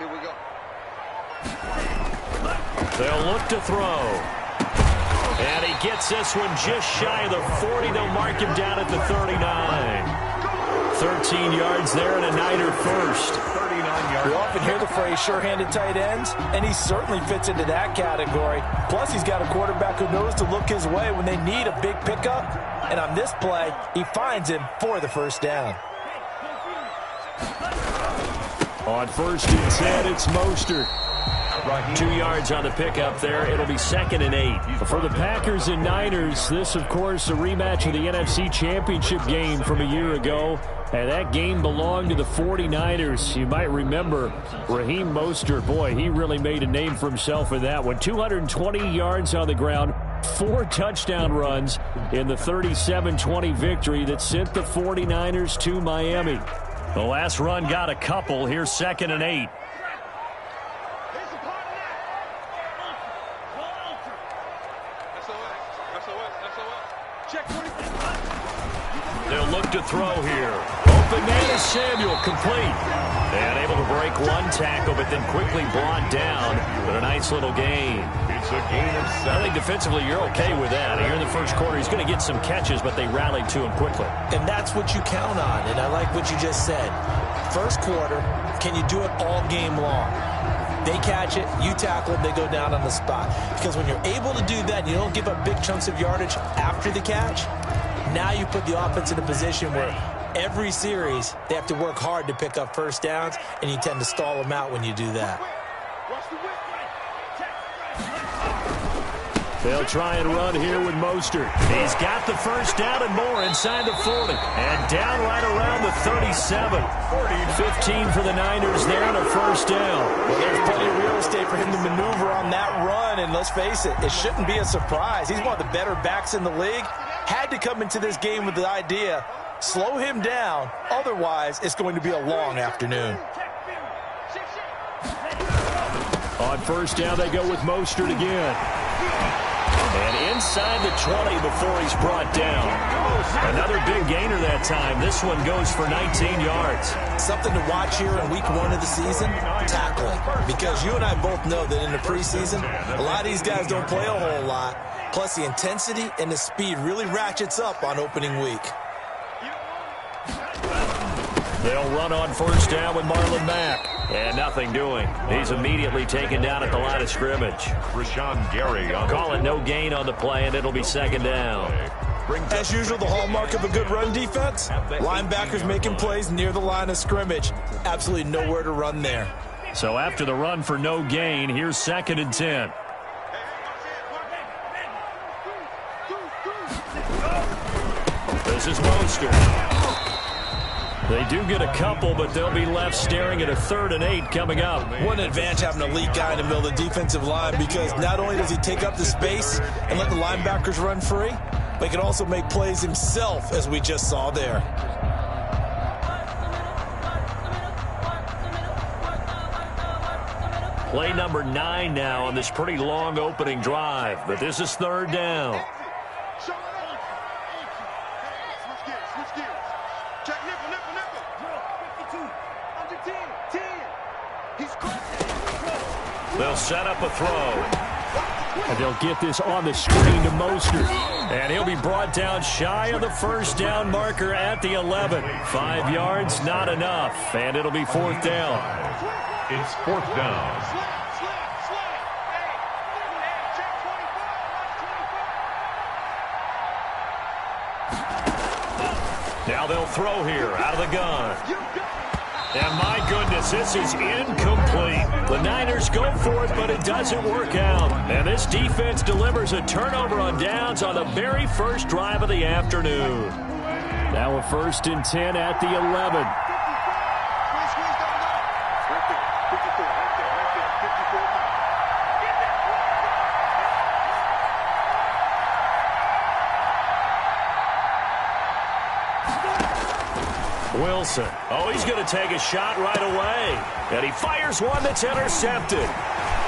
Here we go. They'll look to throw. And he gets this one just shy of the 40. They'll mark him down at the 39. 13 yards there and a Niner first. 39 yards. We often hear the phrase sure-handed tight ends, and he certainly fits into that category. Plus, he's got a quarterback who knows to look his way when they need a big pickup. And on this play, he finds him for the first down. On 1st and 10, it's Mostert. 2 yards on the pickup there. It'll be 2nd and 8. For the Packers and Niners, this, of course, a rematch of the NFC Championship game from a year ago. And that game belonged to the 49ers. You might remember Raheem Mostert. Boy, he really made a name for himself in that one. 220 yards on the ground, 4 touchdown runs in the 37-20 victory that sent the 49ers to Miami. The last run got a couple. Here's 2nd and 8. They'll look to throw here. Open man is Samuel, complete. And able to break one tackle, but then quickly brought down with a nice little gain. It's a gain of 7. I think defensively you're okay with that. Here in the first quarter, he's going to get some catches, but they rallied to him quickly. And that's what you count on, and I like what you just said. First quarter, can you do it all game long? They catch it, you tackle them, they go down on the spot. Because when you're able to do that, you don't give up big chunks of yardage after the catch. Now you put the offense in a position where every series they have to work hard to pick up first downs, and you tend to stall them out when you do that. They'll try and run here with Mostert. He's got the first down and more inside the 40. And down right around the 37. 15 for the Niners there and a first down. Well, there's plenty of real estate for him to maneuver on that run. And let's face it, it shouldn't be a surprise. He's one of the better backs in the league. Had to come into this game with the idea, slow him down. Otherwise, it's going to be a long afternoon. On first down, they go with Mostert again. And inside the 20 before he's brought down. Another big gainer that time. This one goes for 19 yards. Something to watch here in week 1 of the season, tackling. Because you and I both know that in the preseason, a lot of these guys don't play a whole lot. Plus, the intensity and the speed really ratchets up on opening week. They'll run on first down with Marlon Mack. And nothing doing. He's immediately taken down at the line of scrimmage. Rashawn Gary calling no gain on the play, and it'll be 2nd down. As usual, the hallmark of a good run defense, linebackers making plays near the line of scrimmage. Absolutely nowhere to run there. So after the run for no gain, here's 2nd and 10. This is Mostert. They do get a couple, but they'll be left staring at a 3rd and 8 coming up. What an advantage having an elite guy in the middle of the defensive line, because not only does he take up the space and let the linebackers run free, but he can also make plays himself, as we just saw there. Play number 9 now on this pretty long opening drive, but this is 3rd down. They'll set up a throw. And they'll get this on the screen to Mostert. And he'll be brought down shy of the first down marker at the 11. 5 yards, not enough. And it'll be 4th down. It's 4th down. Now they'll throw here out of the gun. And my goodness, this is incomplete. The Niners go for it, but it doesn't work out. And this defense delivers a turnover on downs on the very first drive of the afternoon. Now a 1st and 10 at the 11. Wilson. Oh, he's going to take a shot right away. And he fires one that's intercepted.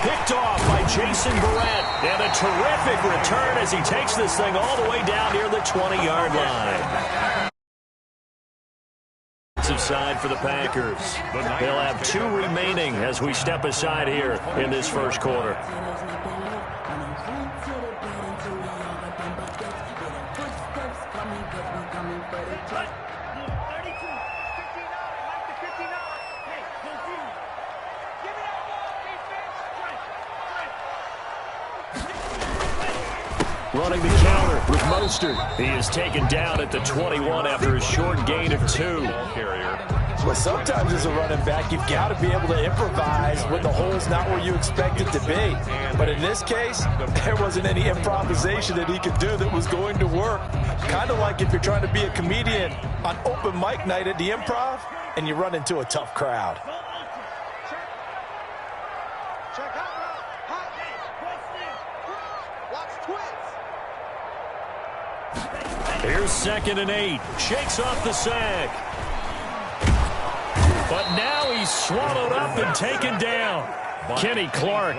Picked off by Jason Barrett. And a terrific return as he takes this thing all the way down near the 20-yard line. side for the Packers. They'll have 2 remaining as we step aside here in this first quarter. Running the counter with Mostert. He is taken down at the 21 after a short gain of 2. Well, sometimes as a running back, you've got to be able to improvise when the hole's not where you expect it to be. But in this case, there wasn't any improvisation that he could do that was going to work. Kind of like if you're trying to be a comedian on open mic night at the Improv and you run into a tough crowd. Here's 2nd and 8. Shakes off the sack. But now he's swallowed up and taken down. Kenny Clark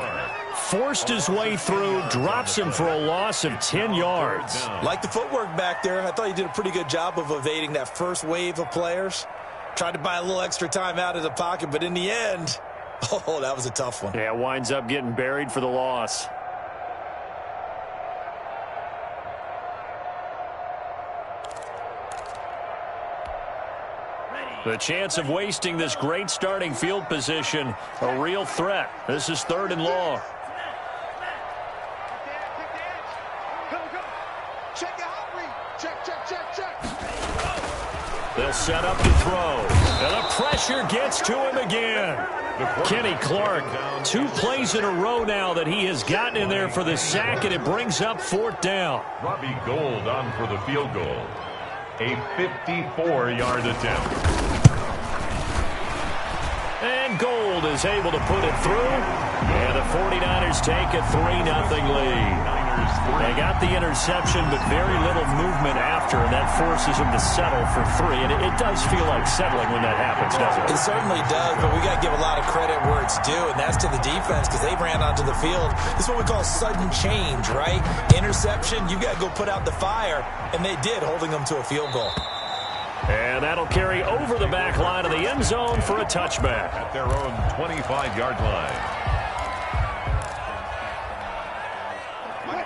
forced his way through, drops him for a loss of 10 yards. Like the footwork back there, I thought he did a pretty good job of evading that first wave of players. Tried to buy a little extra time out of the pocket, but in the end, oh, that was a tough one. Yeah, winds up getting buried for the loss. The chance of wasting this great starting field position, a real threat. This is 3rd and long. They'll set up to throw. And the pressure gets to him again. Kenny Clark, 2 plays in a row now that he has gotten in there for the sack, and it brings up 4th down. Robbie Gould on for the field goal. A 54-yard attempt. And Gould is able to put it through. And the 49ers take a 3-0 lead. They got the interception, but very little movement after, and that forces them to settle for 3. And it does feel like settling when that happens, doesn't it? It certainly does, but we got to give a lot of credit where it's due, and that's to the defense because they ran onto the field. This is what we call sudden change, right? Interception, you got to go put out the fire, and they did, holding them to a field goal. And that'll carry over the back line of the end zone for a touchback. At their own 25-yard line.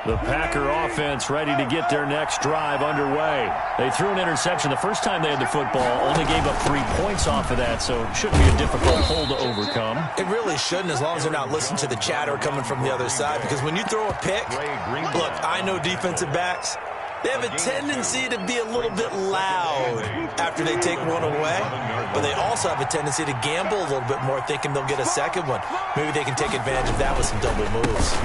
The Packer offense ready to get their next drive underway. They threw an interception the first time they had the football, only gave up 3 points off of that, so it shouldn't be a difficult hole to overcome. It really shouldn't, as long as they're not listening to the chatter coming from the other side, because when you throw a pick, look, I know defensive backs, they have a tendency to be a little bit loud after they take one away, but they also have a tendency to gamble a little bit more, thinking they'll get a second one. Maybe they can take advantage of that with some double moves.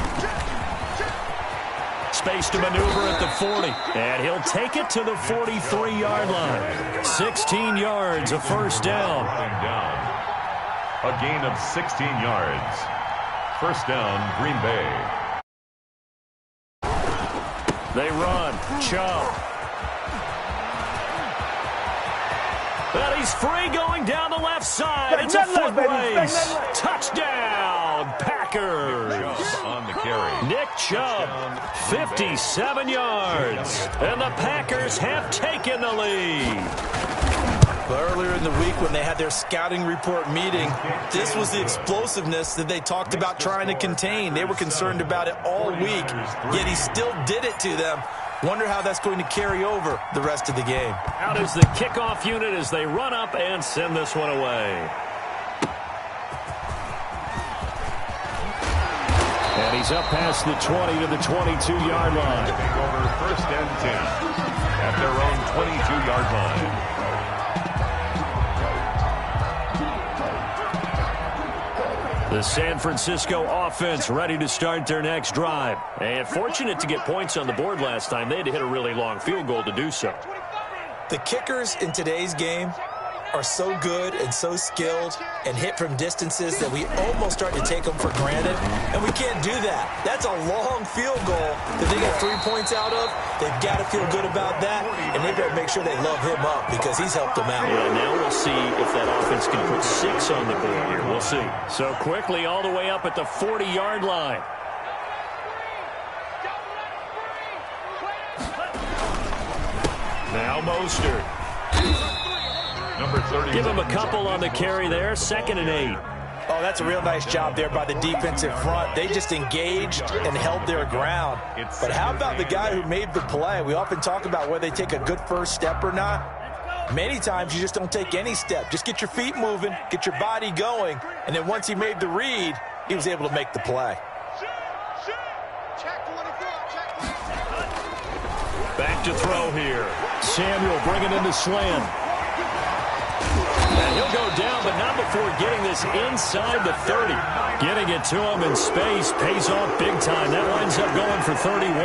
Space to maneuver at the 40, and he'll take it to the 43-yard line. 16 yards, a 1st down. A gain of 16 yards. 1st down, Green Bay. They run. Chubb. But he's free going down the left side. It's a foot race. Touchdown, Packers. On the carry. Nick Chubb, 57 yards. And the Packers have taken the lead. Earlier in the week when they had their scouting report meeting, this was the explosiveness that they talked about trying to contain. They were concerned about it all week, yet he still did it to them. Wonder how that's going to carry over the rest of the game. Out is the kickoff unit as they run up and send this one away. And he's up past the 20 to the 22-yard line. Over 1st and 10 at their own 22-yard line. The San Francisco offense ready to start their next drive. And fortunate to get points on the board last time. They had to hit a really long field goal to do so. The kickers in today's game are so good and so skilled and hit from distances that we almost start to take them for granted, and we can't do that. That's a long field goal that they got 3 points out of. They've got to feel good about that, and they better make sure they love him up because he's helped them out. Yeah, now we'll see if that offense can put 6 on the board here. We'll see. So quickly all the way up at the 40-yard line. Now Mostert. Number 30. Give him a couple on the carry there. 2nd and 8. Oh, that's a real nice job there by the defensive front. They just engaged and held their ground. But how about the guy who made the play? We often talk about whether they take a good first step or not. Many times you just don't take any step. Just get your feet moving, get your body going, and then once he made the read, he was able to make the play. Back to throw here. Samuel bringing in the slant. And he'll go down, but not before getting this inside the 30. Getting it to him in space pays off big time. That winds up going for 31.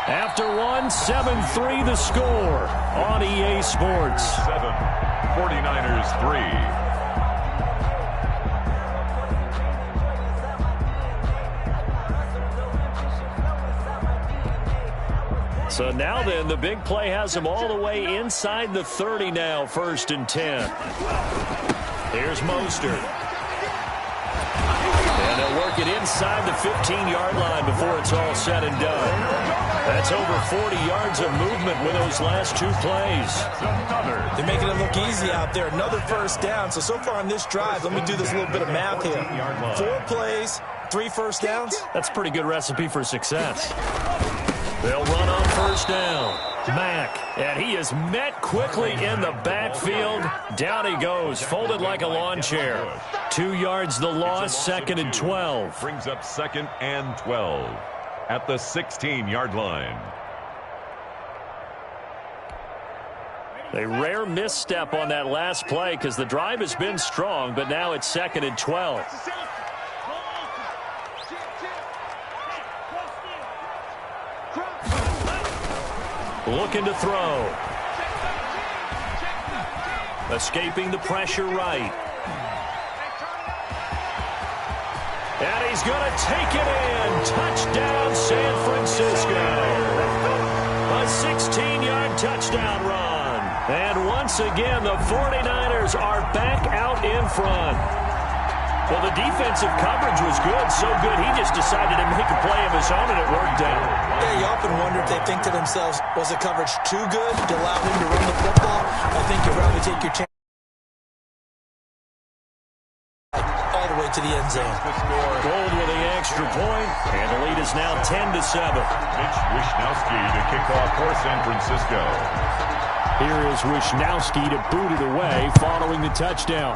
After one, 7-3 the score on EA Sports. 7, 49ers 3. So now then, the big play has them all the way inside the 30 now, 1st and 10. Here's Mostert. And they'll work it inside the 15-yard line before it's all said and done. That's over 40 yards of movement with those last 2 plays. They're making it look easy out there. Another first down. So far on this drive, let me do this little bit of math here. 4 plays, 3 first downs. That's a pretty good recipe for success. They'll run on 1st down. Mack, and he is met quickly in the backfield. Down he goes, folded like a lawn chair. 2 yards the loss, 2nd and 12. Brings up 2nd and 12 at the 16-yard line. A rare misstep on that last play because the drive has been strong, but now it's 2nd and 12. Looking to throw. Escaping the pressure right. And he's going to take it in. Touchdown, San Francisco. A 16-yard touchdown run. And once again, the 49ers are back out in front. Well, the defensive coverage was good, so good he just decided to make a play of his own, and it worked out. Yeah, you often wonder if they think to themselves, was the coverage too good to allow him to run the football? I think you'd probably take your chance all the way to the end zone. Gold with the extra point, and the lead is now 10-7. Mitch Wishnowsky to kick off for San Francisco. Here is Wishnowsky to boot it away following the touchdown.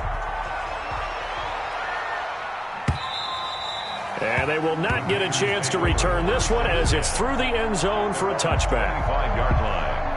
And they will not get a chance to return this one as it's through the end zone for a touchback. 5-yard line.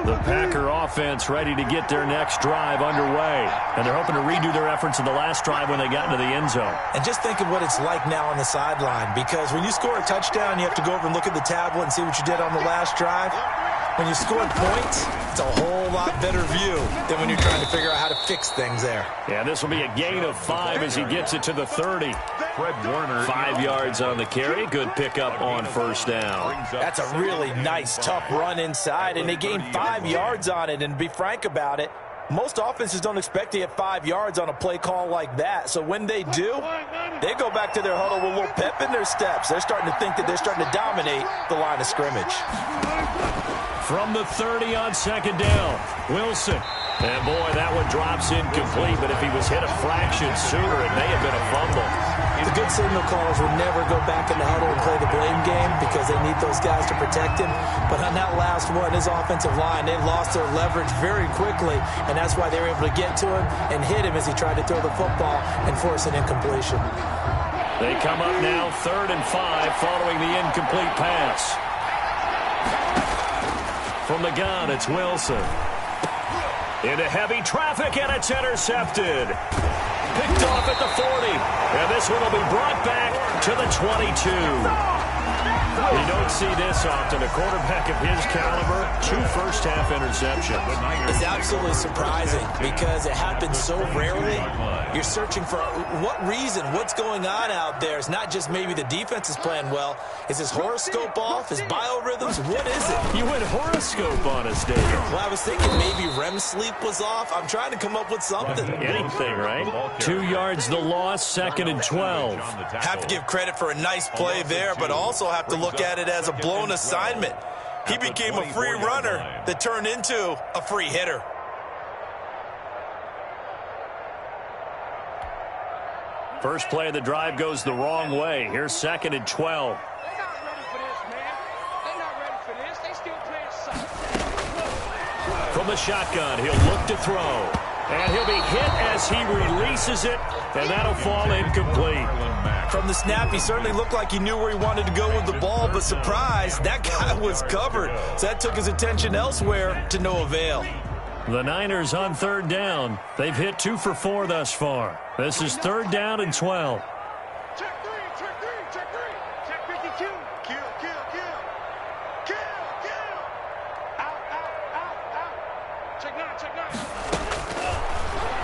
The Packer offense ready to get their next drive underway. And they're hoping to redo their efforts in the last drive when they got into the end zone. And just think of what it's like now on the sideline, because when you score a touchdown, you have to go over and look at the tablet and see what you did on the last drive. When you score points, it's a whole lot better view than when you're trying to figure out how to fix things there. Yeah, this will be a gain of 5 as he gets it to the 30. Fred Warner. 5 yards on the carry. Good pickup on 1st down. That's a really nice, tough run inside, and they gained 5 yards on it. And to be frank about it, most offenses don't expect to get 5 yards on a play call like that. So when they do, they go back to their huddle with a little pep in their steps. They're starting to think that they're starting to dominate the line of scrimmage. From the 30 on 2nd down, Wilson. And boy, that one drops incomplete, but if he was hit a fraction sooner, it may have been a fumble. The good signal callers will never go back in the huddle and play the blame game because they need those guys to protect him. But on that last one, his offensive line, they lost their leverage very quickly, and that's why they were able to get to him and hit him as he tried to throw the football and force an incompletion. They come up now 3rd and 5 following the incomplete pass. From the gun, it's Wilson. Into heavy traffic, and it's intercepted. Picked off at the 40. And this one will be brought back to the 22. You don't see this often. A quarterback of his caliber, 2 first-half interceptions. It's absolutely surprising because it happens so rarely. You're searching for what reason, what's going on out there. It's not just maybe the defense is playing well. Is his horoscope off? His biorhythms? What is it? You went horoscope on us, David. Well, I was thinking maybe REM sleep was off. I'm trying to come up with something. Anything, right? 2 yards the loss, 2nd and 12. Have to give credit for a nice play there, but also have to look at it as a blown assignment. He became a free runner that turned into a free hitter. First play of the drive goes the wrong way. Here's 2nd and 12. They're not ready for this, man. They're not ready for this. They still playing suck. From the shotgun, he'll look to throw. And he'll be hit as he releases it, and that'll fall incomplete. From the snap, he certainly looked like he knew where he wanted to go with the ball, but surprise, that guy was covered. So that took his attention elsewhere to no avail. The Niners on 3rd down. They've hit 2 for 4 thus far. This is 3rd down and 12. Check 3, check 3, check 3. Check 52. Kill, kill, kill. Kill, kill. Out, out, out, out. Check 9, check 9.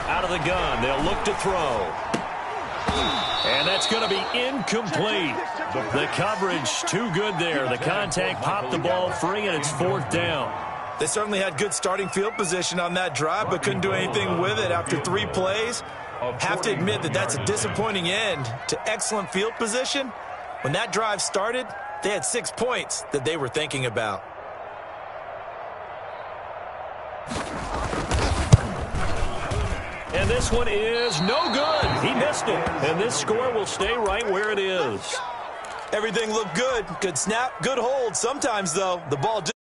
Out of the gun, they'll look to throw. And that's going to be incomplete. The coverage too good there. The contact popped the ball free, and it's 4th down. They certainly had good starting field position on that drive, but couldn't do anything with it after 3 plays. Have to admit that that's a disappointing end to excellent field position. When that drive started, they had 6 points that they were thinking about. And this one is no good. He missed it. And this score will stay right where it is. Everything looked good. Good snap, good hold. Sometimes, though, the ball just...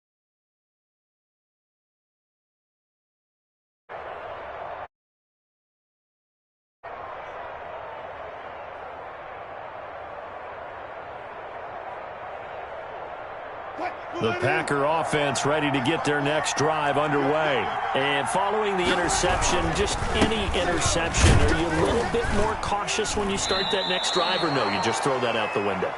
The Packer offense ready to get their next drive underway. And following the interception, just any interception, are you a little bit more cautious when you start that next drive, or no, you just throw that out the window?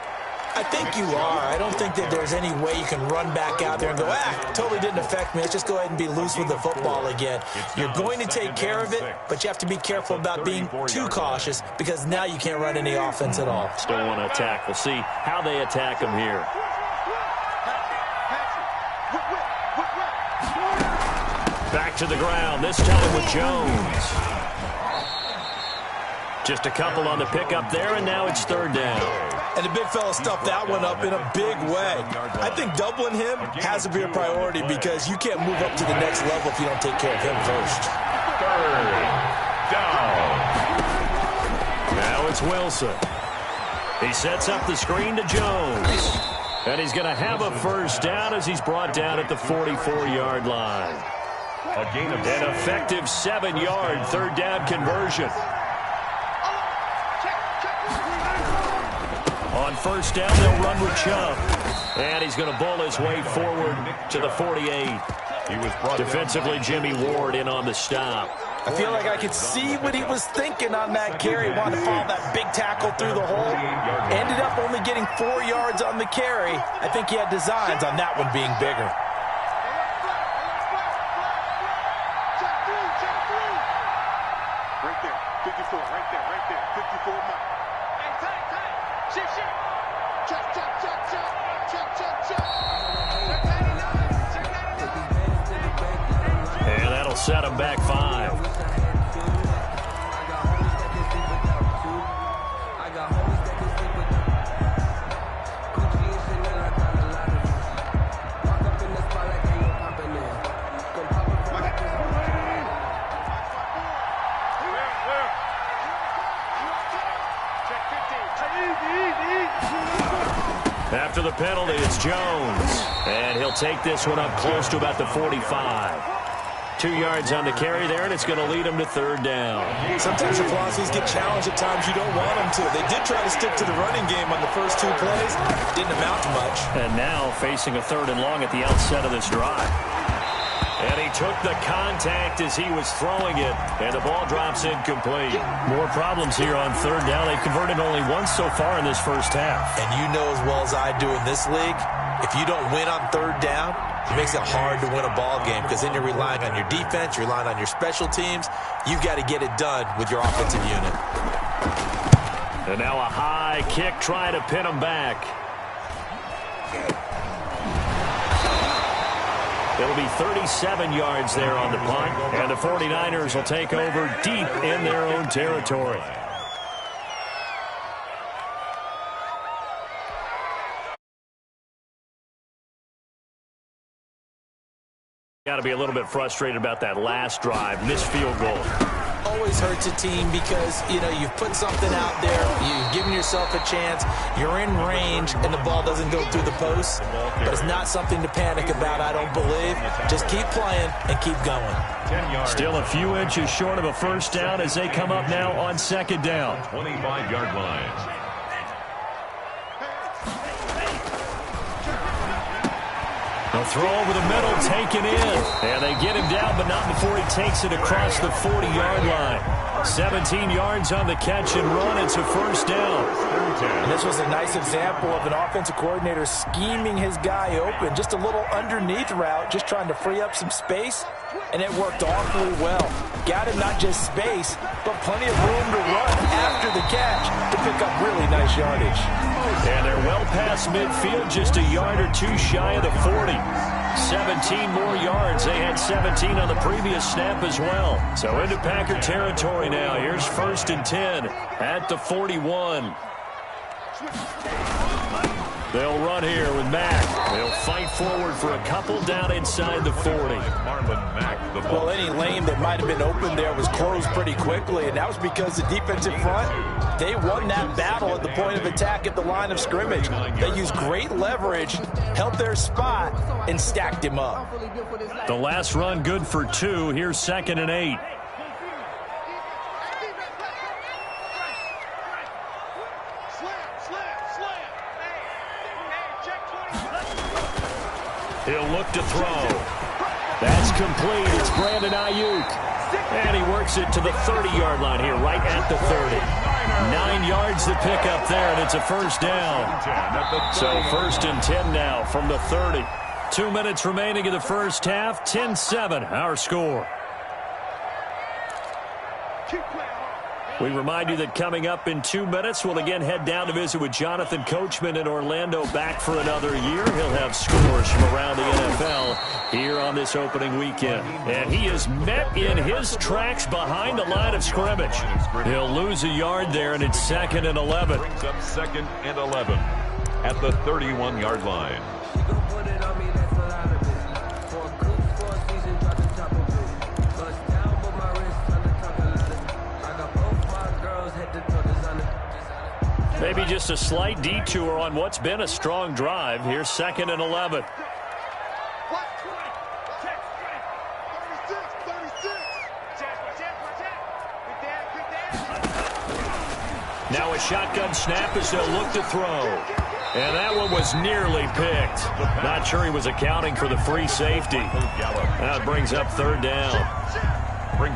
I think you are. I don't think that there's any way you can run back out there and go, totally didn't affect me. Let's just go ahead and be loose with the football again. You're going to take care of it, but you have to be careful about being too cautious because now you can't run any offense at all. Still want to attack. We'll see how they attack them here. Back to the ground, this time with Jones. Just a couple on the pickup there, and now it's 3rd down. And the big fella stuffed that one up in a big way. I think doubling him has to be a priority because you can't move up to the next level if you don't take care of him first. 3rd down. Now it's Wilson. He sets up the screen to Jones. And he's going to have a 1st down as he's brought down at the 44-yard line. A gain of an effective 7-yard 3rd down conversion. On 1st down, they'll run with Chubb. And he's going to bull his way forward to the 48. Defensively, Jimmy Ward in on the stop. I feel like I could see what he was thinking on that carry. Wanted to follow that big tackle through the hole. Ended up only getting 4 yards on the carry. I think he had designs on that one being bigger. Right there, 54, right there, 54 mark. Hey, tight. Shift. Check. And that'll set him back 5. After the penalty, it's Jones. And he'll take this one up close to about the 45. 2 yards on the carry there, and it's going to lead him to 3rd down. Sometimes your philosophies get challenged at times you don't want them to. They did try to stick to the running game on the first 2 plays. Didn't amount to much. And now facing a 3rd and long at the outset of this drive. And he took the contact as he was throwing it, and the ball drops incomplete. More problems here on third down. They've converted only once so far in this first half. And you know as well as I do in this league, if you don't win on third down, it makes it hard to win a ball game because then you're relying on your defense, you're relying on your special teams. You've got to get it done with your offensive unit. And now a high kick trying to pin him back. It'll be 37 yards there on the punt, and the 49ers will take over deep in their own territory. Got to be a little bit frustrated about that last drive, missed field goal. Always hurts a team because, you know, you've put something out there, you've given yourself a chance, you're in range, and the ball doesn't go through the post. But it's not something to panic about, I don't believe. Just keep playing and keep going. Still a few inches short of a first down as they come up now on second down. 25-yard line. A throw over the middle, taken in. And they get him down, but not before he takes it across the 40-yard line. 17 yards on the catch and run. It's a first down. And this was a nice example of an offensive coordinator scheming his guy open. Just a little underneath route, just trying to free up some space. And it worked awfully well. Got him not just space, but plenty of room to run after the catch to pick up really nice yardage. And they're well past midfield, just a yard or two shy of the 40. 17 more yards. They had 17 on the previous snap as well. So into Packer territory now. Here's 1st and 10 at the 41. They'll run here with Mack. They'll fight forward for a couple down inside the 40. Well, any lane that might have been open there was closed pretty quickly, and that was because the defensive front, they won that battle at the point of attack at the line of scrimmage. They used great leverage, held their spot, and stacked him up. The last run good for 2. Here's 2nd and 8. He'll look to throw. That's complete. It's Brandon Ayuk. And he works it to the 30-yard line here, right at the 30. 9 yards to pick up there, and it's a first down. So 1st and 10 now from the 30. 2 minutes remaining in the first half. 10-7, our score. We remind you that coming up in 2 minutes, we'll again head down to visit with Jonathan Coachman in Orlando, back for another year. He'll have scores from around the NFL here on this opening weekend. And he is met in his tracks behind the line of scrimmage. He'll lose a yard there, and it's 2nd and 11. Brings up 2nd and 11 at the 31-yard line. Maybe just a slight detour on what's been a strong drive. Here's 2nd and 11. Now a shotgun snap as they'll look to throw. And that one was nearly picked. Not sure he was accounting for the free safety. That brings up 3rd down.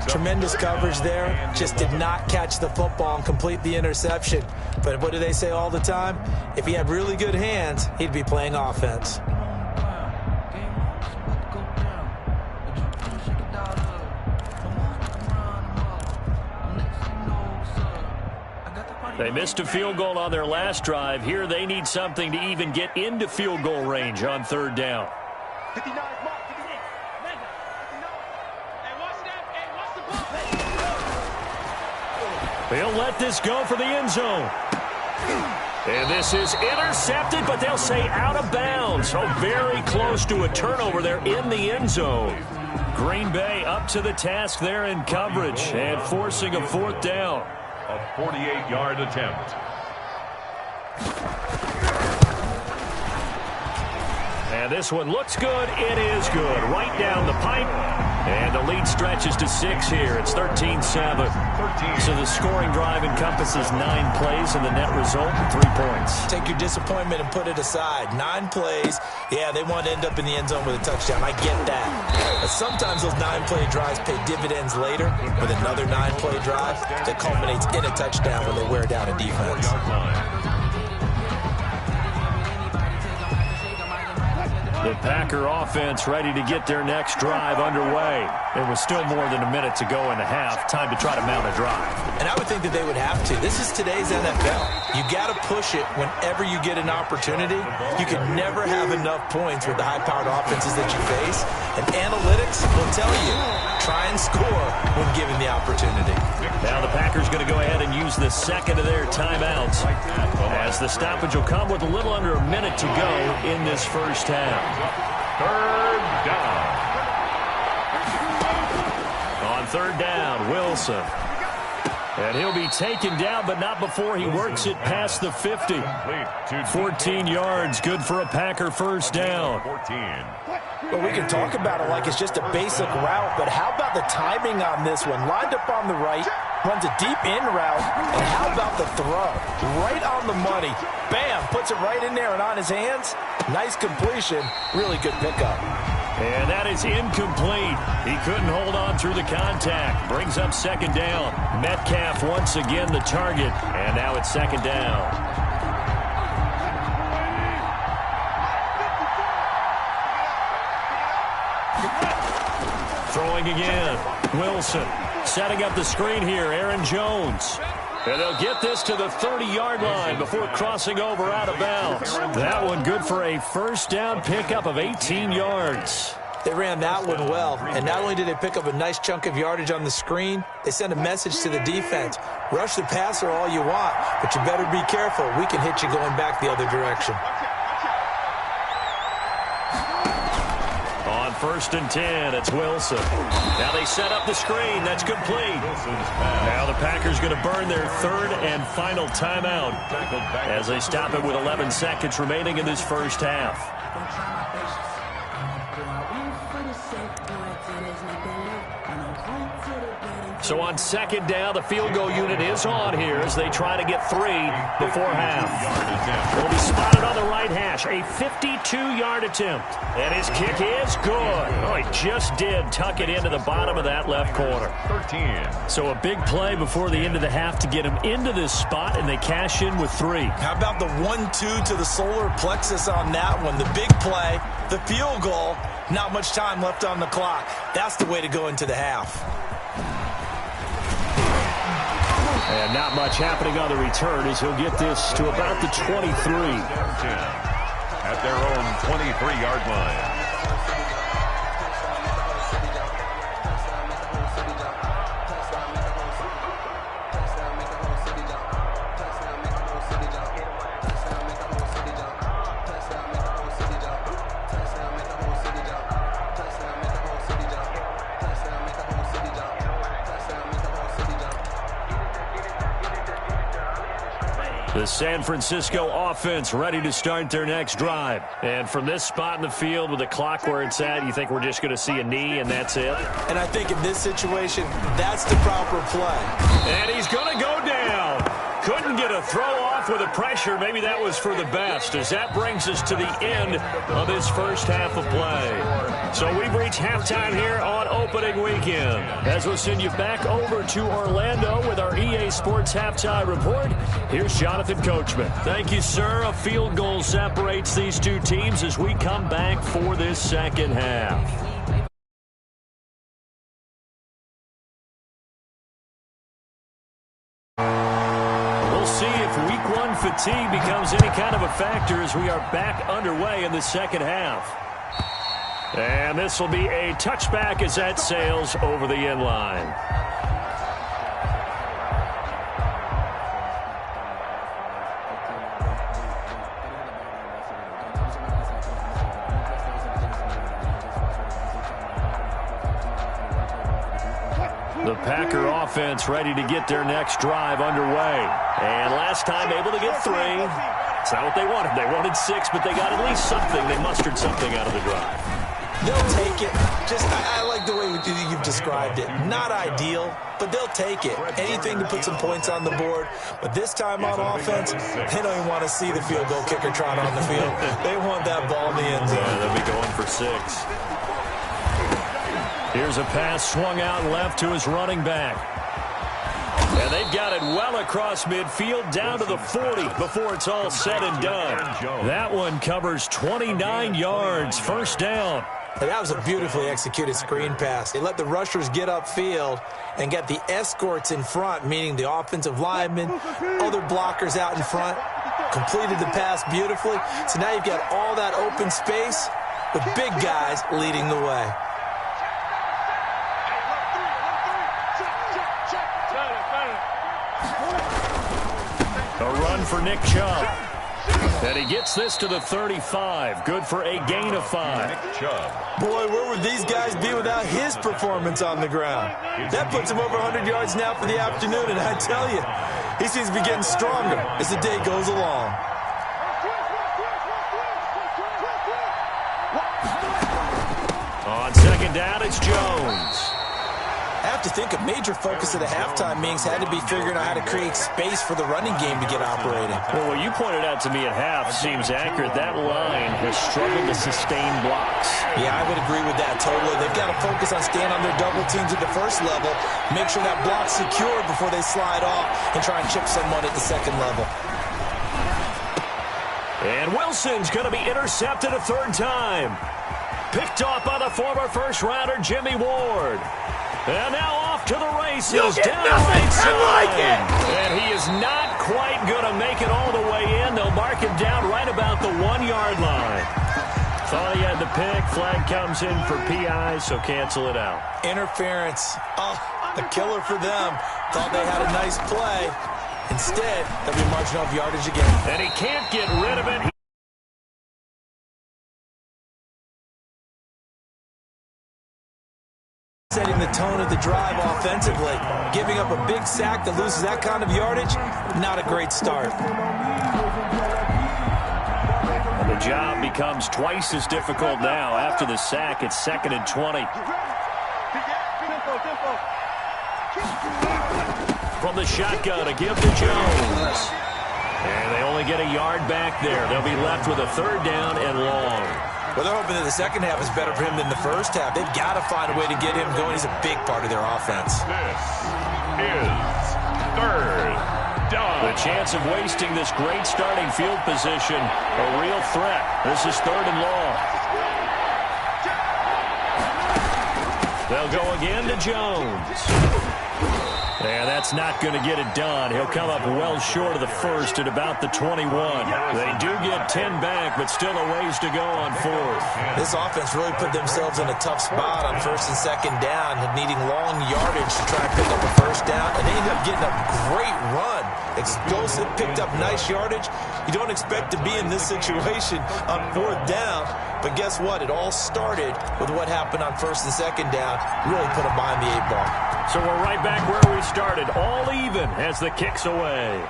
Tremendous coverage there. Just did not catch the football and complete the interception. But what do they say all the time? If he had really good hands, he'd be playing offense. They missed a field goal on their last drive. Here they need something to even get into field goal range on 3rd down. 59 mark. They'll let this go for the end zone. And this is intercepted, but they'll say out of bounds. So very close to a turnover there in the end zone. Green Bay up to the task there in coverage and forcing a 4th down. A 48-yard attempt. And this one looks good. It is good. Right down the pipe. And the lead stretches to 6 here. It's 13-7. So the scoring drive encompasses 9 plays, and the net result, 3 points. Take your disappointment and put it aside. 9 plays. Yeah, they want to end up in the end zone with a touchdown. I get that. But sometimes those 9-play drives pay dividends later with another 9-play drive that culminates in a touchdown when they wear down a defense. The Packer offense ready to get their next drive underway. There was still more than a minute to go in the half. Time to try to mount a drive. And I would think that they would have to. This is today's NFL. You got to push it whenever you get an opportunity. You can never have enough points with the high-powered offenses that you face. And analytics will tell you, try and score when given the opportunity. Now the Packers going to go ahead and use the second of their timeouts, as the stoppage will come with a little under a minute to go in this first half. Third down. On third down, Wilson. And he'll be taken down, but not before he works it past the 50. 14 yards, good for a Packer first down. Well, we can talk about it like it's just a basic route, but how about the timing on this one? Lined up on the right, runs a deep in route, and how about the throw? Right on the money. Bam, puts it right in there and on his hands. Nice completion, really good pickup. And that is incomplete. He couldn't hold on through the contact. Brings up second down. Metcalf once again the target, and now it's second down. Throwing again. Wilson setting up the screen here. Aaron Jones. And they'll get this to the 30-yard line before crossing over out of bounds. That one good for a first down pickup of 18 yards. They ran that one well, and not only did they pick up a nice chunk of yardage on the screen, they sent a message to the defense. Rush the passer all you want, but you better be careful. We can hit you going back the other direction. On first and 10, it's Wilson. Now they set up the screen. That's complete. Now the Packers going to burn their third and final timeout as they stop it with 11 seconds remaining in this first half. So on second down, the field goal unit is on here as they try to get 3 before half. Will be spotted on the right hash. A 52-yard attempt. And his kick is good. Oh, he just did tuck it into the bottom of that left corner. 13. So a big play before the end of the half to get him into this spot, and they cash in with 3. How about the 1-2 to the solar plexus on that one? The big play, the field goal, not much time left on the clock. That's the way to go into the half. And not much happening on the return as he'll get this to about the 23. At their own 23-yard line. The San Francisco offense ready to start their next drive. And from this spot in the field with the clock where it's at, you think we're just going to see a knee and that's it? And I think in this situation, that's the proper play. And he's going to go down. Couldn't get a throw off with the pressure. Maybe that was for the best, as that brings us to the end of this first half of play. So we've reached halftime here on opening weekend. As we'll send you back over to Orlando with our EA Sports Halftime Report, here's Jonathan Coachman. Thank you, sir. A field goal separates these two teams as we come back for this second half. Fatigue becomes any kind of a factor as we are back underway in the second half. And this will be a touchback as that sails over the end line. The Packer offense ready to get their next drive underway. And last time able to get 3. It's not what they wanted. They wanted 6, but they got at least something. They mustered something out of the drive. They'll take it. I like the way you've described it. Not ideal, but they'll take it. Anything to put some points on the board. But this time on offense, they don't even want to see the field goal kicker trot on the field. They want that ball in the end zone. Yeah, they'll be going for 6. Here's a pass swung out left to his running back. And they've got it well across midfield down to the 40 before it's all said and done. That one covers 29 yards. First down. And that was a beautifully executed screen pass. They let the rushers get upfield and get the escorts in front, meaning the offensive linemen, other blockers out in front, completed the pass beautifully. So now you've got all that open space with big guys leading the way. A run for Nick Chubb. And he gets this to the 35. Good for a gain of 5. Boy, where would these guys be without his performance on the ground? That puts him over 100 yards now for the afternoon, and I tell you, he seems to be getting stronger as the day goes along. On second down, it's Jones. I have to think a major focus of the halftime meetings had to be figuring out how to create space for the running game to get operating. Well, what you pointed out to me at half seems accurate. That line has struggled to sustain blocks. Yeah, I would agree with that totally. They've got to focus on staying on their double teams at the first level, make sure that block's secure before they slide off and try and chip someone at the second level. And Wilson's going to be intercepted a third time. Picked off by the former first-rounder Jimmy Ward. And now off to the races. Down right side. I like it. And he is not quite going to make it all the way in. They'll mark him down right about the 1-yard line. Thought he had the pick. Flag comes in for PI, so cancel it out. Interference. Oh, a killer for them. Thought they had a nice play. Instead, they'll be marching off yardage again. And he can't get rid of it. Setting the tone of the drive offensively. Giving up a big sack that loses that kind of yardage, not a great start. And the job becomes twice as difficult now. After the sack, it's 2nd and 20. From the shotgun, a give to Jones. And they only get a yard back there. They'll be left with a 3rd down and long. Well, they're hoping that the second half is better for him than the first half. They've got to find a way to get him going. He's a big part of their offense. This is 3rd down. The chance of wasting this great starting field position, a real threat. This is 3rd and long. They'll go again to Jones. And that's not going to get it done. He'll come up well short of the first at about the 21. They do get 10 back, but still a ways to go on 4th. This offense really put themselves in a tough spot on 1st and 2nd down, needing long yardage to try and pick up a first down, and they ended up getting a great run. Explosive, picked up nice yardage. You don't expect to be in this situation on 4th down, but guess what? It all started with what happened on 1st and 2nd down. Really put them behind the 8 ball. So we're right back where we started, all even as the kick's away.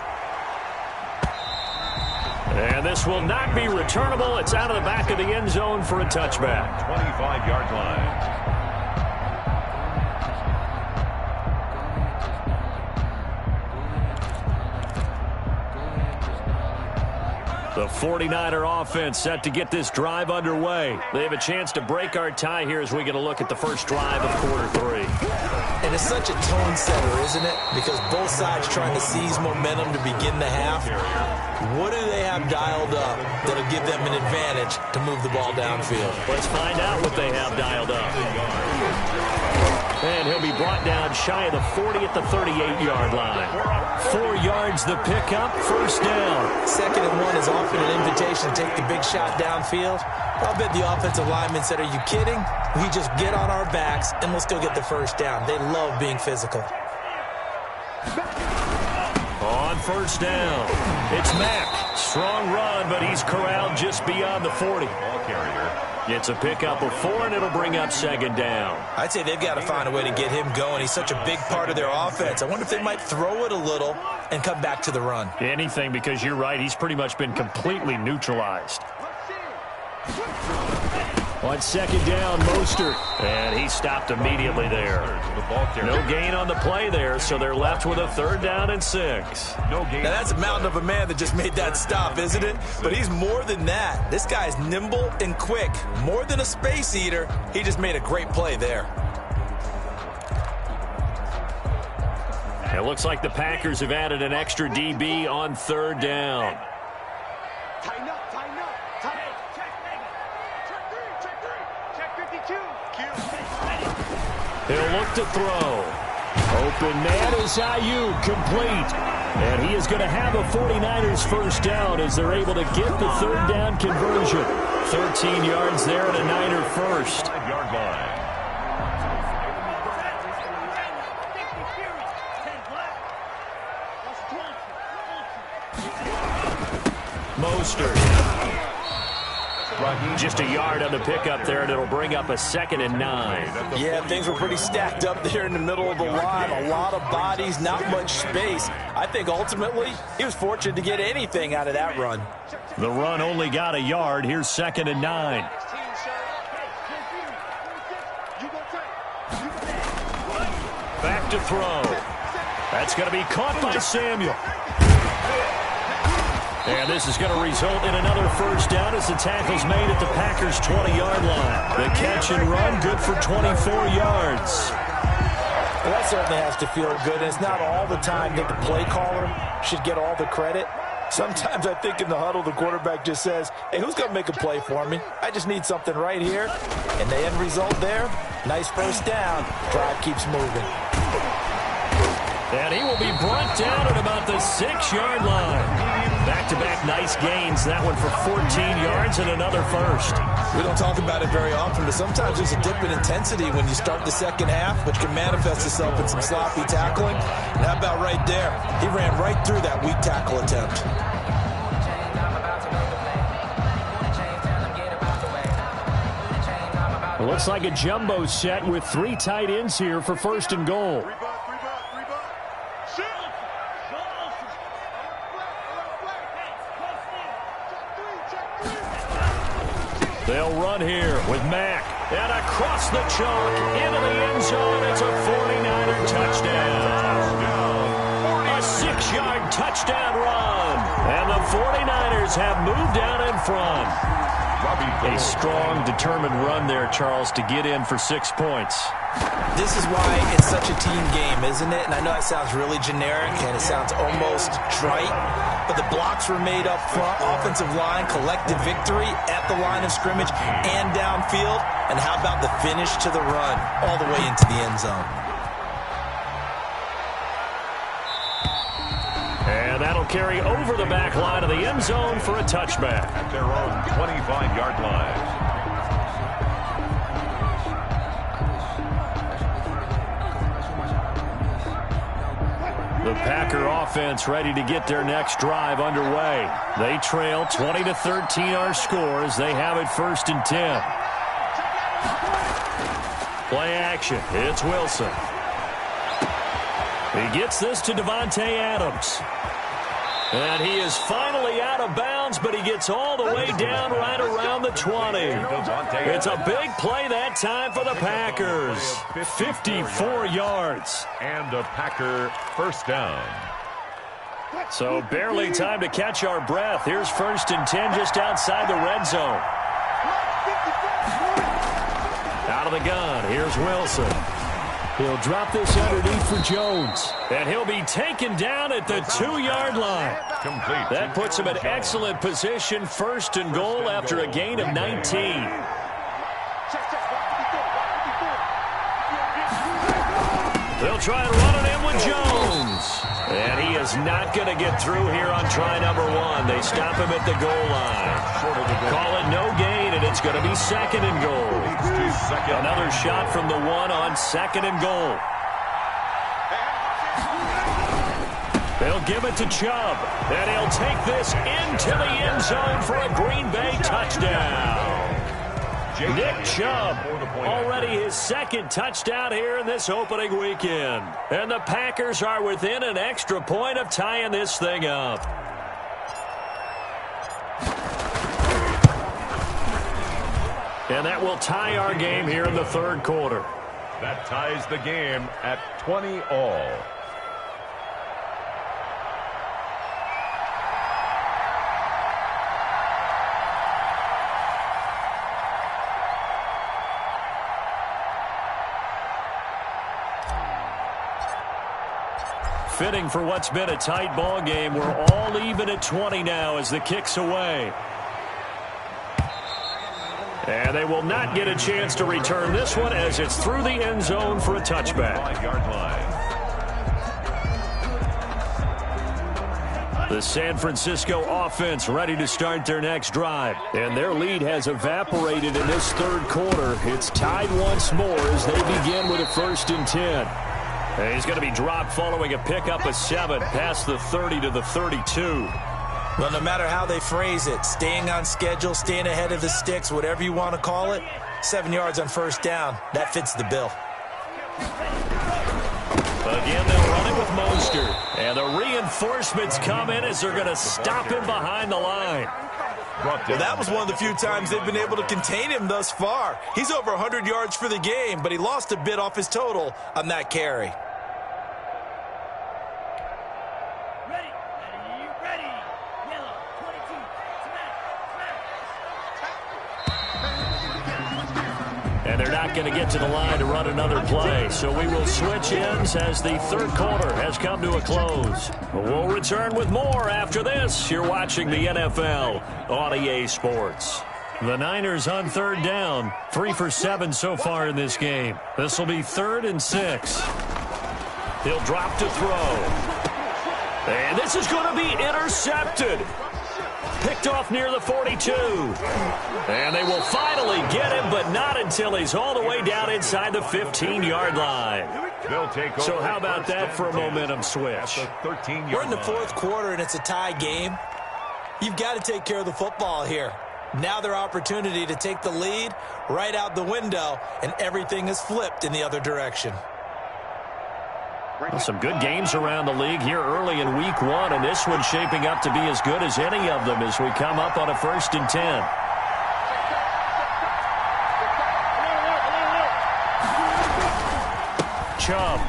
And this will not be returnable. It's out of the back of the end zone for a touchback. 25-yard line. The 49er offense set to get this drive underway. They have a chance to break our tie here as we get a look at the first drive of quarter 3. And it's such a tone setter, isn't it? Because both sides trying to seize momentum to begin the half. What do they have dialed up that'll give them an advantage to move the ball downfield? Let's find out what they have dialed up. And he'll be brought down shy of the 40 at the 38-yard line. 4 yards the pickup, first down. 2nd and 1 is often an invitation to take the big shot downfield. I'll bet the offensive lineman said, "Are you kidding? We just get on our backs and let's go get the first down." They love being physical. On first down, it's Mack. Strong run, but he's corralled just beyond the 40. Ball carrier. It's a pickup of 4, and it'll bring up 2nd down. I'd say they've got to find a way to get him going. He's such a big part of their offense. I wonder if they might throw it a little and come back to the run. Anything, because you're right. He's pretty much been completely neutralized. On second down, Mostert. And he stopped immediately there. No gain on the play there, so they're left with a 3rd down and 6. Now that's a mountain of a man that just made that stop, isn't it? But he's more than that. This guy's nimble and quick. More than a space eater. He just made a great play there. It looks like the Packers have added an extra DB on 3rd down. Tighten up, tighten up, tighten up. Check 52. He'll look to throw. Open man is Ayuk, complete. And he is going to have a 49ers 1st down as they're able to get the 3rd down conversion. 13 yards there and a Niner 1st. 5-yard line. Mostert. Just a yard on the pickup there, and it'll bring up a 2nd and 9. Yeah, things were pretty stacked up there in the middle of the line. A lot of bodies, not much space. I think ultimately he was fortunate to get anything out of that run. The run only got a yard. Here's 2nd and 9. Back to throw. That's going to be caught by Samuel. And this is going to result in another 1st down as the tackle's made at the Packers' 20-yard line. The catch and run good for 24 yards. Well, that certainly has to feel good. And it's not all the time that the play caller should get all the credit. Sometimes I think in the huddle, the quarterback just says, hey, who's going to make a play for me? I just need something right here. And the end result there, nice 1st down. Drive keeps moving. And he will be brought down at about the 6-yard line. Back-to-back nice gains. That one for 14 yards and another 1st. We don't talk about it very often, but sometimes there's a dip in intensity when you start the second half, which can manifest itself in some sloppy tackling. And how about right there? He ran right through that weak tackle attempt. It looks like a jumbo set with 3 tight ends here for 1st and goal. They'll run here with Mack. And across the chalk into the end zone. It's a 49er touchdown. A 6-yard touchdown run. And the 49ers have moved out in front. A strong, determined run there, Charles, to get in for 6 points. This is why it's such a team game, isn't it? And I know it sounds really generic and it sounds almost trite, but the blocks were made up front, offensive line, collective victory at the line of scrimmage and downfield. And how about the finish to the run all the way into the end zone? And that'll carry over the back line of the end zone for a touchback. At their own 25-yard line. The Packer offense ready to get their next drive underway. They trail 20-13 our score as they have it 1st and 10. Play action. It's Wilson. He gets this to Davante Adams. And he is finally out of bounds, but he gets all the way down right around the 20. It's a big play that time for the Packers. 54 yards. And a Packer 1st down. So barely time to catch our breath. Here's 1st and 10 just outside the red zone. Out of the gun, here's Wilson. He'll drop this underneath for Jones. And he'll be taken down at the 2-yard line. Complete. That puts him in excellent position, 1st and goal after a gain of 19. They'll try and run it in with Jones. And he is not going to get through here on try number 1. They stop him at the goal line. Call it no gain, and it's going to be 2nd and goal. Another shot from the 1 on 2nd and goal. They'll give it to Chubb, and he'll take this into the end zone for a Green Bay touchdown. Nick Chubb, already his second touchdown here in this opening weekend. And the Packers are within an extra point of tying this thing up. And that will tie our game here in the third quarter. That ties the game at 20-all. Fitting for what's been a tight ball game. We're all even at 20 now as the kick's away. And they will not get a chance to return this one as it's through the end zone for a touchback. The San Francisco offense ready to start their next drive. And their lead has evaporated in this third quarter. It's tied once more as they begin with a 1st and 10. And he's going to be dropped following a pickup of 7 past the 30 to the 32. Well, no matter how they phrase it, staying on schedule, staying ahead of the sticks, whatever you want to call it, 7 yards on 1st down, that fits the bill. Again, they'll run it with Mostert. And the reinforcements come in as they're going to stop him behind the line. Well, that was one of the few times they've been able to contain him thus far. He's over 100 yards for the game, but he lost a bit off his total on that carry. And they're not going to get to the line to run another play. So we will switch ends as the third quarter has come to a close. We'll return with more after this. You're watching the NFL on EA Sports. The Niners on 3rd down. 3 for 7 so far in this game. This will be 3rd and 6. He'll drop to throw. And this is going to be intercepted. Picked off near the 42. And they will finally get him, but not until he's all the way down inside the 15-yard line. So how about that for a momentum switch? We're in the 4th quarter, and it's a tie game. You've got to take care of the football here. Now their opportunity to take the lead right out the window, and everything is flipped in the other direction. Well, some good games around the league here early in week 1, and this one's shaping up to be as good as any of them as we come up on a 1st and 10. Chubb.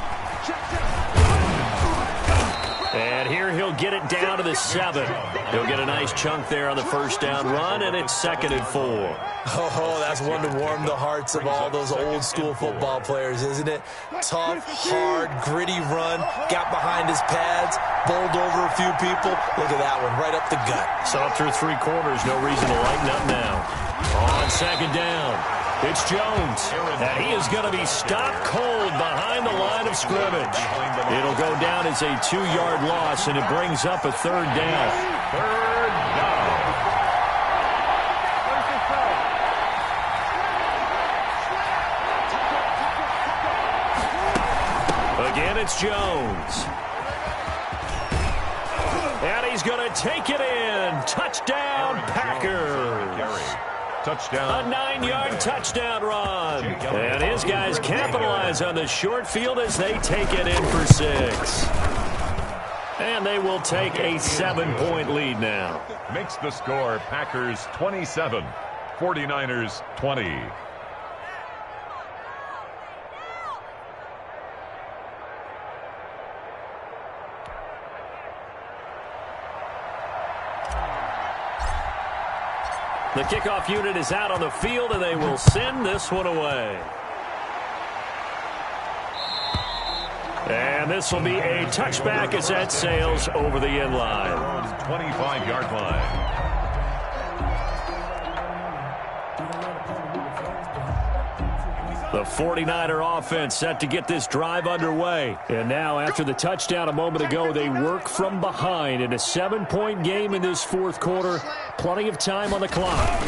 And here he'll get it down to the 7. He'll get a nice chunk there on the 1st down run, and it's 2nd and 4. Oh, that's one to warm the hearts of all those old-school football players, isn't it? Tough, hard, gritty run, got behind his pads, bowled over a few people. Look at that one, right up the gut. So through 3 quarters, no reason to lighten up now. On 2nd down, it's Jones, and he is going to be stopped cold behind the line of scrimmage. It'll go down as a 2-yard loss, and it brings up a 3rd down. 3rd down. Again, it's Jones. And he's going to take it in. Touchdown, Packers. Touchdown. A 9-yard touchdown run. And his guys capitalize on the short field as they take it in for 6. And they will take a 7-point lead now. Makes the score Packers 27, 49ers 20. The kickoff unit is out on the field, and they will send this one away. And this will be a touchback as that sails over the end line. 25-yard line. The 49er offense set to get this drive underway. And now, after the touchdown a moment ago, they work from behind in a 7-point game in this 4th quarter. Plenty of time on the clock.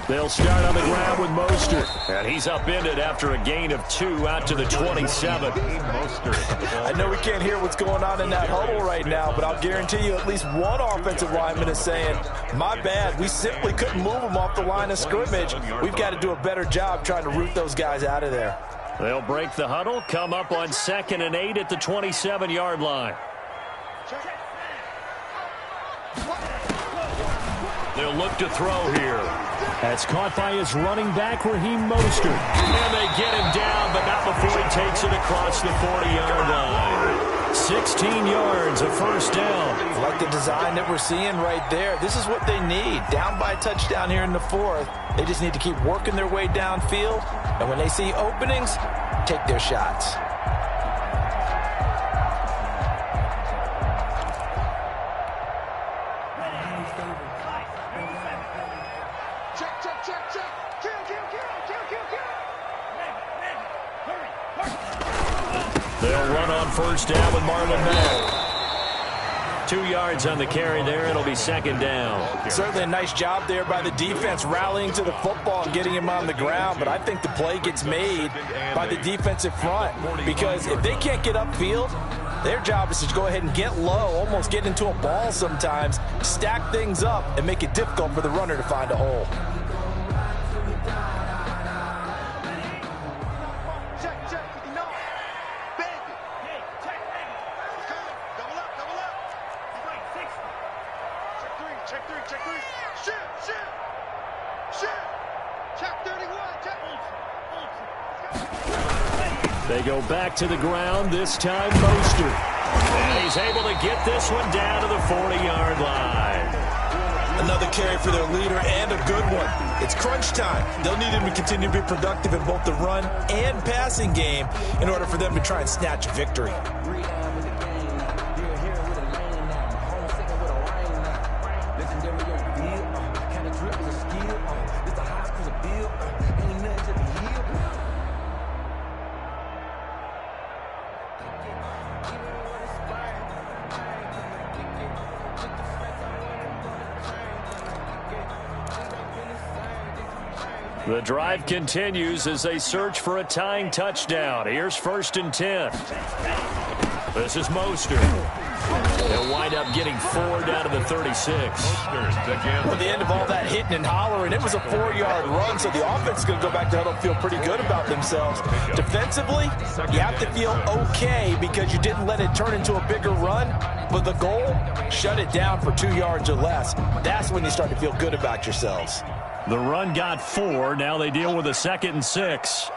They'll start on the ground with Mostert. And he's upended after a gain of 2 out to the 27. I know we can't hear what's going on in that huddle right now, but I'll guarantee you at least one offensive lineman is saying, my bad, we simply couldn't move them off the line of scrimmage. We've got to do a better job trying to root those guys out of there. They'll break the huddle, come up on 2nd and 8 at the 27-yard line. They'll look to throw here. That's caught by his running back, Raheem Mostert. And they get him down, but not before he takes it across the 40-yard line. 16 yards, a first down. I like the design that we're seeing right there. This is what they need. Down by a touchdown here in the 4th. They just need to keep working their way downfield. And when they see openings, take their shots. They'll run on first down with Marlon Mack. 2 yards on the carry there. It'll be 2nd down. Certainly a nice job there by the defense rallying to the football and getting him on the ground. But I think the play gets made by the defensive front. Because if they can't get upfield, their job is to go ahead and get low, almost get into a ball sometimes, stack things up, and make it difficult for the runner to find a hole. They go back to the ground, this time Mostert. And he's able to get this one down to the 40-yard line. Another carry for their leader and a good one. It's crunch time. They'll need him to continue to be productive in both the run and passing game in order for them to try and snatch a victory. The drive continues as they search for a tying touchdown. Here's 1st and 10. This is Mostert. They'll wind up getting 4 down to the 36. At the end of all that hitting and hollering, it was a 4-yard run, so the offense is going to go back to huddle and feel pretty good about themselves. Defensively, you have to feel okay because you didn't let it turn into a bigger run, but the goal, shut it down for 2 yards or less. That's when you start to feel good about yourselves. The run got 4. Now they deal with a 2nd and 6.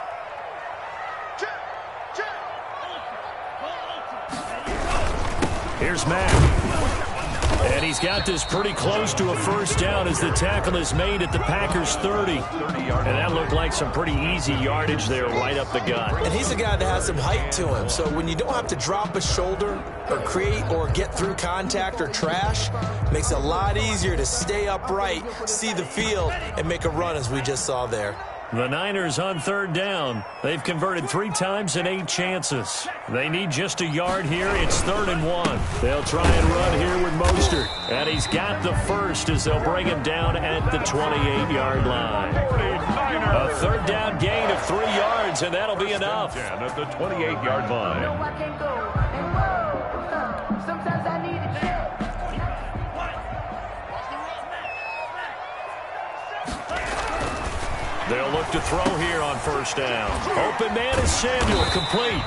Here's Mack. And he's got this pretty close to a first down as the tackle is made at the Packers' 30. And that looked like some pretty easy yardage there right up the gut. And he's a guy that has some height to him. So when you don't have to drop a shoulder or create or get through contact or trash, makes it a lot easier to stay upright, see the field, and make a run as we just saw there. The Niners on 3rd down. They've converted 3 times in 8 chances. They need just a yard here. It's 3rd and 1. They'll try and run here with Mostert. And he's got the first as they'll bring him down at the 28-yard line. A 3rd down gain of 3 yards, and that'll be enough. At the 28-yard line. Sometimes I need a check. They'll look to throw here on 1st down. Open man is Samuel, complete.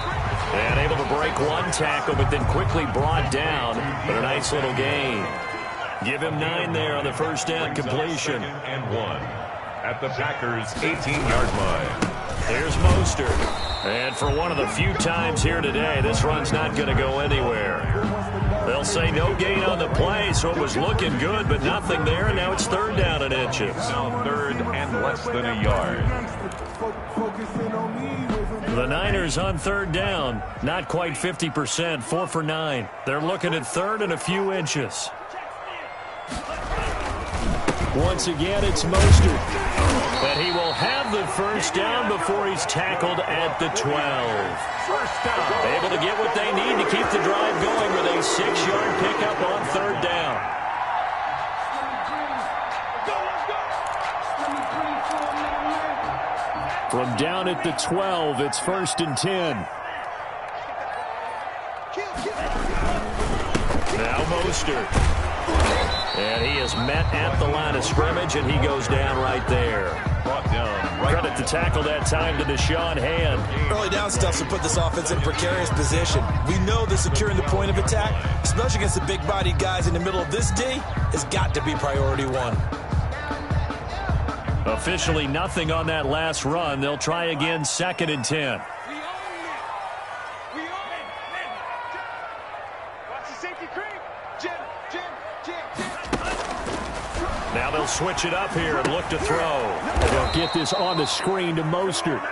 And able to break 1 tackle, but then quickly brought down. But a nice little gain. Give him 9 there on the 1st down completion. 2nd and 1 at the Packers' 18-yard line. There's Mostert. And for one of the few times here today, this run's not going to go anywhere. They'll say no gain on the play, so it was looking good, but nothing there, and now it's 3rd down and inches. Now 3rd and less than a yard. The Niners on 3rd down, not quite 50%, 4 for 9. They're looking at 3rd and a few inches. Once again, it's Mostert. But he will have the first down before he's tackled at the 12. First down. Able to get what they need to keep the drive going with a 6-yard pickup on 3rd down. From down at the 12, it's 1st and 10. Now Mostert. And he is met at the line of scrimmage, and he goes down right there. Brought down. Right. Credit the tackle that time to Deshaun Hand. Early down stuff to put this offense in a precarious position. We know that securing the point of attack, especially against the big-bodied guys in the middle of this D, has got to be priority one. Officially nothing on that last run. They'll try again, 2nd and 10. Now they'll switch it up here and look to throw. They'll get this on the screen to Mostert.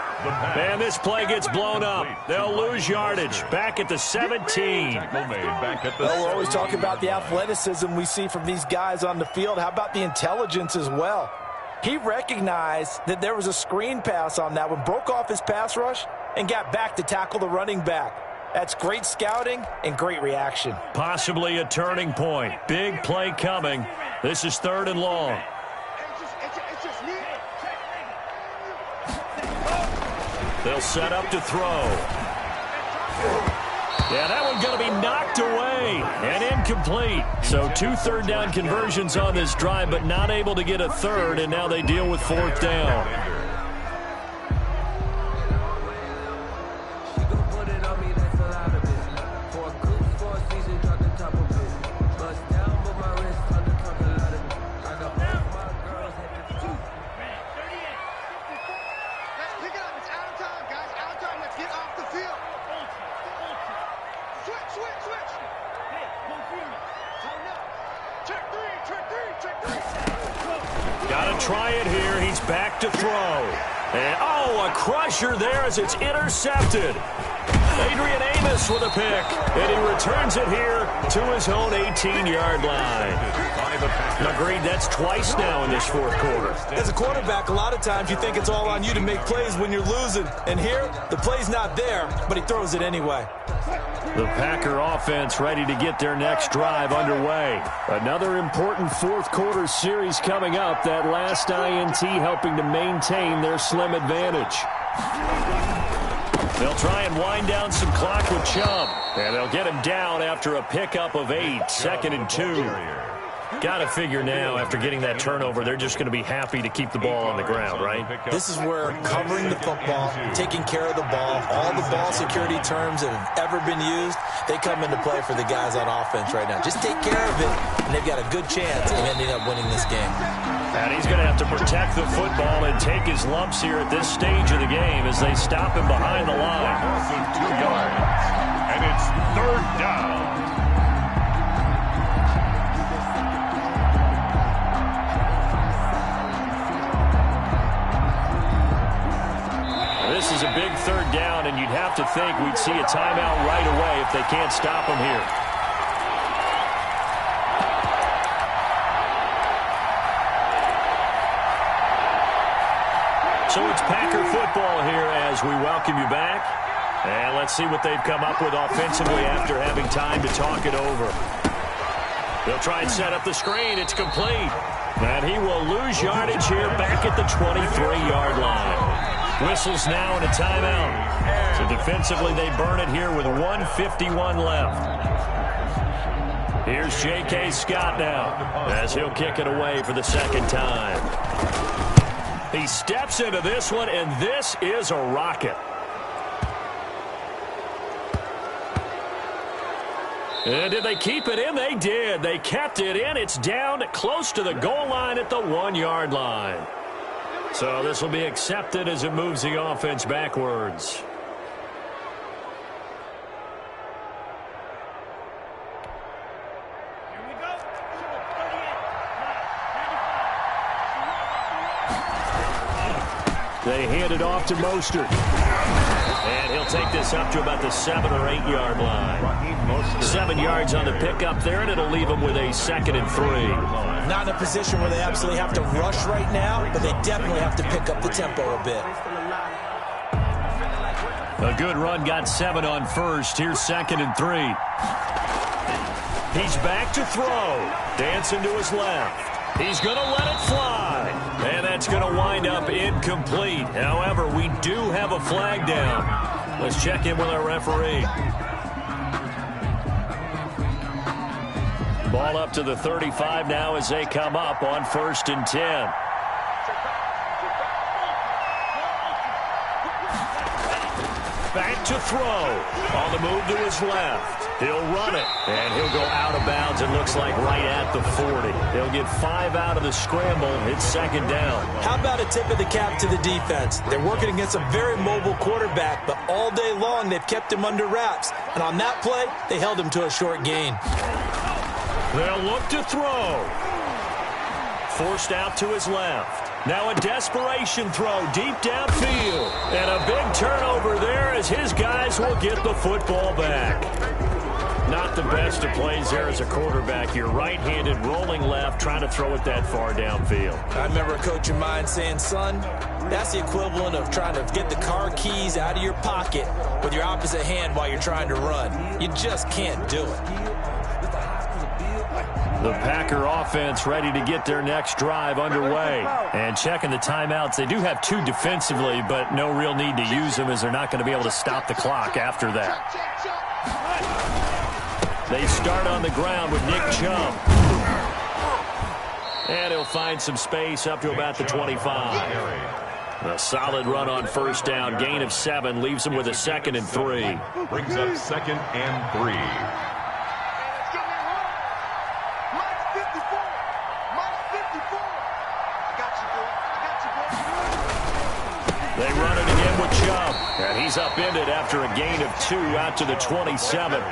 And this play gets blown up. They'll lose yardage. Back at the 17. Well, we're always talking about the athleticism we see from these guys on the field. How about the intelligence as well? He recognized that there was a screen pass on that one, broke off his pass rush, and got back to tackle the running back. That's great scouting and great reaction. Possibly a turning point. Big play coming. This is 3rd and long. They'll set up to throw. Yeah, that one's going to be knocked away and incomplete. So 2 3rd down conversions on this drive, but not able to get a 3rd, and now they deal with 4th down. Try it here. He's back to throw. And, a crusher there as it's intercepted. Adrian Amos with a pick. And he returns it here to his own 18-yard line. Agreed, that's twice now in this 4th quarter. As a quarterback, a lot of times you think it's all on you to make plays when you're losing. And here, the play's not there, but he throws it anyway. The Packer offense ready to get their next drive underway. Another important 4th quarter series coming up. That last INT helping to maintain their slim advantage. They'll try and wind down some clock with Chubb. And they'll get him down after a pickup of 8. 2nd and 2. Got to figure now, after getting that turnover, they're just going to be happy to keep the ball on the ground, right? This is where covering the football, taking care of the ball, all the ball security terms that have ever been used, they come into play for the guys on offense right now. Just take care of it, and they've got a good chance of ending up winning this game. And he's going to have to protect the football and take his lumps here at this stage of the game as they stop him behind the line. 2 yards, and it's 3rd down. This is a big 3rd down, and you'd have to think we'd see a timeout right away if they can't stop him here. So it's Packer football here as we welcome you back. And let's see what they've come up with offensively after having time to talk it over. They'll try and set up the screen. It's complete. And he will lose yardage here back at the 23-yard line. Whistles now and a timeout. So defensively, they burn it here with 1:51 left. Here's J.K. Scott now as he'll kick it away for the 2nd time. He steps into this one, and this is a rocket. And did they keep it in? They did. They kept it in. It's down close to the goal line at the 1-yard line. So this will be accepted as it moves the offense backwards. They hand it off to Mostert. And he'll take this up to about the 7 or 8 yard line. 7 yards on the pickup there, and it'll leave them with a 2nd and 3. Not in a position where they absolutely have to rush right now, but they definitely have to pick up the tempo a bit. A good run, got 7 on first. Here's 2nd and 3. He's back to throw. Dancing to his left. He's going to let it fly. And that it's going to wind up incomplete. However, we do have a flag down. Let's check in with our referee. Ball up to the 35 now as they come up on 1st and 10. Back to throw. On the move to his left. He'll run it, and he'll go out of bounds, it looks like, right at the 40. He'll get 5 out of the scramble. It's 2nd down. How about a tip of the cap to the defense? They're working against a very mobile quarterback, but all day long they've kept him under wraps. And on that play, they held him to a short gain. They'll look to throw. Forced out to his left. Now a desperation throw deep downfield. And a big turnover there as his guys will get the football back. Not the best of plays there as a quarterback. You're right-handed, rolling left, trying to throw it that far downfield. I remember a coach of mine saying, son, that's the equivalent of trying to get the car keys out of your pocket with your opposite hand while you're trying to run. You just can't do it. The Packer offense ready to get their next drive underway. And checking the timeouts, they do have 2 defensively, but no real need to use them as they're not going to be able to stop the clock after that. They start on the ground with Nick Chubb. And he'll find some space up to about the 25. A solid run on 1st down. Gain of 7 leaves him with a 2nd and 3. Brings up 2nd and 3. They run it again with Chubb. And he's upended after a gain of 2 out to the 27.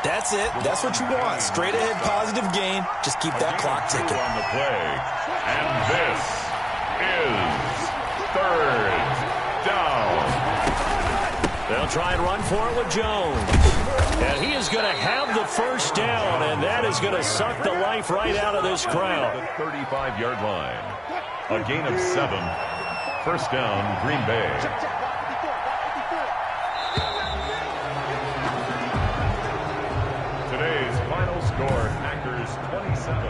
That's it. That's what you want. Straight ahead positive gain. Just keep that clock ticking. On the play. And this is 3rd down. They'll try and run for it with Jones. And he is going to have the 1st down, and that is going to suck the life right out of this crowd. The 35-yard line. A gain of 7. 1st down, Green Bay. Today's final score, Packers 27,